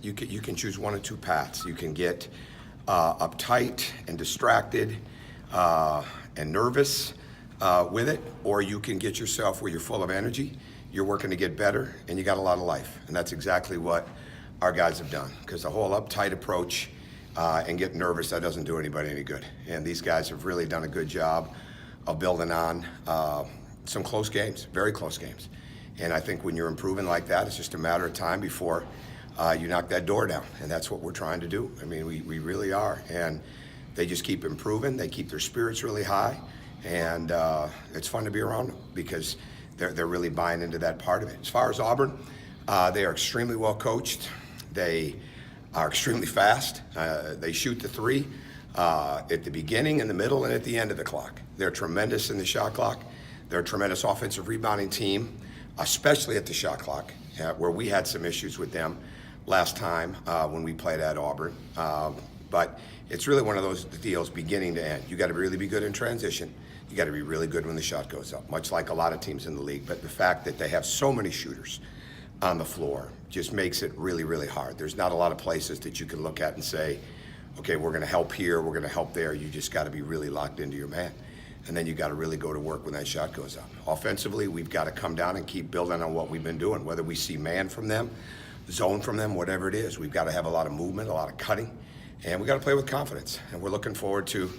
You can choose one of two paths. You can get uptight and distracted and nervous with it, or you can get yourself where you're full of energy, you're working to get better, and you got a lot of life. And that's exactly what our guys have done, because the whole uptight approach and getting nervous, that doesn't do anybody any good. And these guys have really done a good job of building on some close games, very close games. And I think when you're improving like that, it's just a matter of time before you knock that door down. And that's what we're trying to do. I mean, we really are. And they just keep improving. They keep their spirits really high. And it's fun to be around them because they're really buying into that part of it. As far as Auburn, they are extremely well coached. They are extremely fast. They shoot the three at the beginning, in the middle, and at the end of the clock. They're tremendous in the shot clock. They're a tremendous offensive rebounding team, especially at the shot clock, where we had some issues with them last time when we played at Auburn. But it's really one of those deals beginning to end. You got to really be good in transition. You got to be really good when the shot goes up, much like a lot of teams in the league. But the fact that they have so many shooters on the floor just makes it really, really hard. There's not a lot of places that you can look at and say, okay, we're going to help here, we're going to help there. You just got to be really locked into your man. And then you got to really go to work when that shot goes up. Offensively, we've got to come down and keep building on what we've been doing, whether we see man from them, zone from them, whatever it is. We've got to have a lot of movement, a lot of cutting, and we got to play with confidence. And we're looking forward to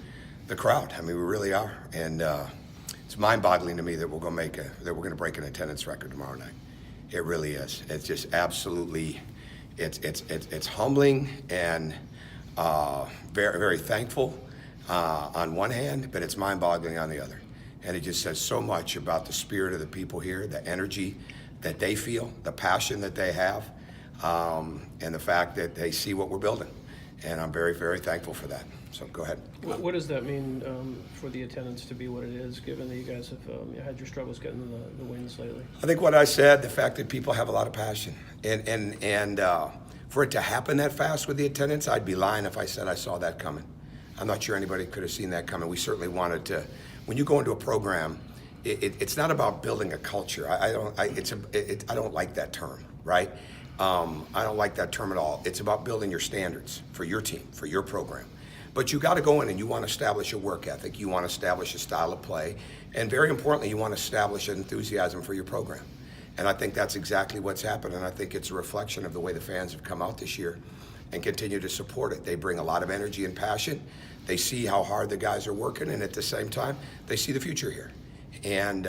the crowd. I mean, we really are. And it's mind-boggling to me that we're going to break an attendance record tomorrow night. It really is. It's just absolutely, it's humbling and very, very thankful on one hand, but it's mind-boggling on the other. And it just says so much about the spirit of the people here, the energy that they feel, the passion that they have, and the fact that they see what we're building. And I'm very, very thankful for that. So go ahead. What does that mean for the attendance to be what it is, given that you guys have had your struggles getting the wins lately? I think what I said, the fact that people have a lot of passion, and for it to happen that fast with the attendance, I'd be lying if I said I saw that coming. I'm not sure anybody could have seen that coming. We certainly wanted to. When you go into a program, it's not about building a culture. I don't like that term, right? I don't like that term at all. It's about building your standards for your team, for your program. But you got to go in and you want to establish a work ethic. You want to establish a style of play. And very importantly, you want to establish an enthusiasm for your program. And I think that's exactly what's happened. And I think it's a reflection of the way the fans have come out this year and continue to support it. They bring a lot of energy and passion. They see how hard the guys are working. And at the same time, they see the future here. And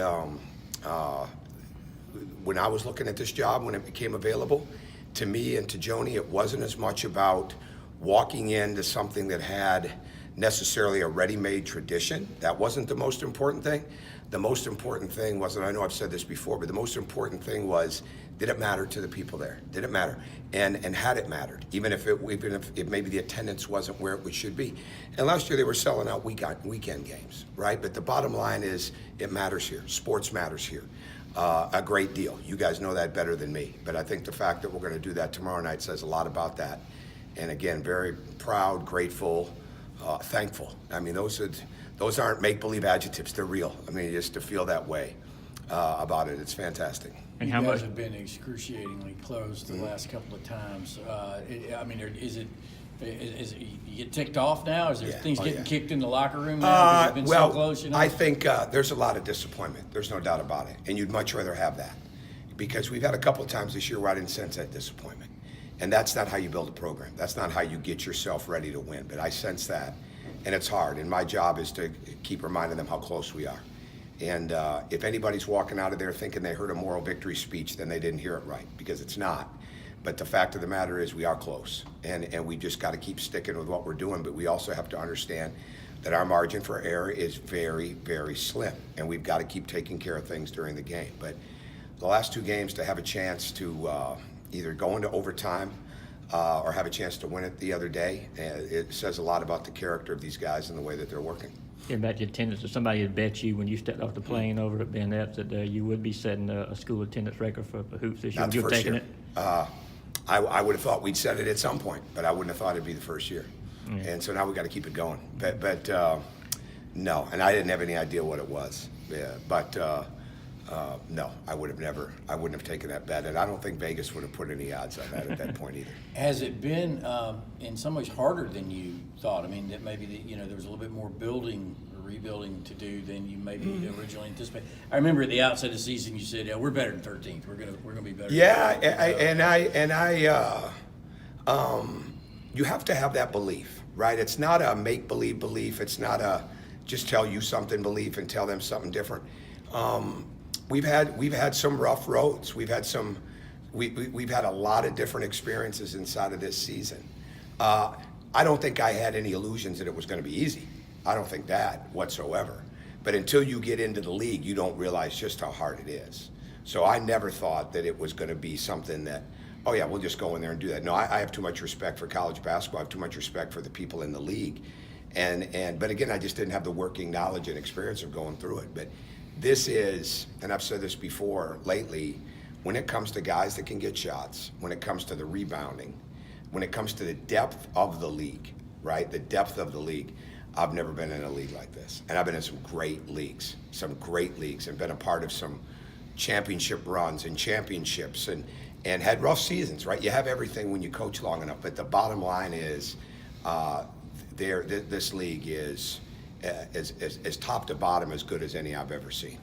when I was looking at this job, when it became available, to me and to Joni, it wasn't as much about walking into something that had necessarily a ready-made tradition. That wasn't the most important thing. The most important thing was, and I know I've said this before, but the most important thing was, did it matter to the people there? Did it matter? And had it mattered, even if maybe the attendance wasn't where it should be. And last year they were selling out weekend games, right? But the bottom line is, it matters here. Sports matters here. A great deal. You guys know that better than me. But I think the fact that we're going to do that tomorrow night says a lot about that. And again, very proud, grateful, thankful. I mean, those aren't make-believe adjectives. They're real. I mean, just to feel that way about it, it's fantastic. And you guys have been excruciatingly close the last couple of times. Is it you get ticked off now? Is there things getting kicked in the locker room now? Because you've been so close, you know? I think there's a lot of disappointment. There's no doubt about it. And you'd much rather have that. Because we've had a couple of times this year where I didn't sense that disappointment. And that's not how you build a program. That's not how you get yourself ready to win. But I sense that. And it's hard. And my job is to keep reminding them how close we are. And if anybody's walking out of there thinking they heard a moral victory speech, then they didn't hear it right, because it's not. But the fact of the matter is, we are close, and we just got to keep sticking with what we're doing. But we also have to understand that our margin for error is very, very slim, and we've got to keep taking care of things during the game. But the last two games, to have a chance to either go into overtime or have a chance to win it the other day, it says a lot about the character of these guys and the way that they're working. About your attendance, if somebody had bet you when you stepped off the plane over at Ben Epps that you would be setting a school attendance record for hoops this year, Not the would you have first taken year. it? I would have thought we'd set it at some point, but I wouldn't have thought it'd be the first year. Yeah. And so now we got to keep it going. But no, and I didn't have any idea what it was. Yeah, but No, I wouldn't have taken that bet, and I don't think Vegas would have put any odds on that at that point either. Has it been in some ways harder than you thought? I mean, that maybe there was a little bit more building or rebuilding to do than you maybe originally anticipated. I remember at the outset of the season you said, "Yeah, we're better than 13th. We're gonna be better." Yeah, you have to have that belief, right? It's not a make-believe belief. It's not a just tell you something belief and tell them something different. We've had some rough roads. We've had a lot of different experiences inside of this season. I don't think I had any illusions that it was going to be easy. I don't think that whatsoever. But until you get into the league, you don't realize just how hard it is. So I never thought that it was going to be something that, oh yeah, we'll just go in there and do that. No, I have too much respect for college basketball. I have too much respect for the people in the league. But again, I just didn't have the working knowledge and experience of going through it. But this is, and I've said this before lately, when it comes to guys that can get shots, when it comes to the rebounding, when it comes to the depth of the league, right? The depth of the league. I've never been in a league like this. And I've been in some great leagues, and been a part of some championship runs and championships and had rough seasons, right? You have everything when you coach long enough. But the bottom line is this league is top to bottom as good as any I've ever seen.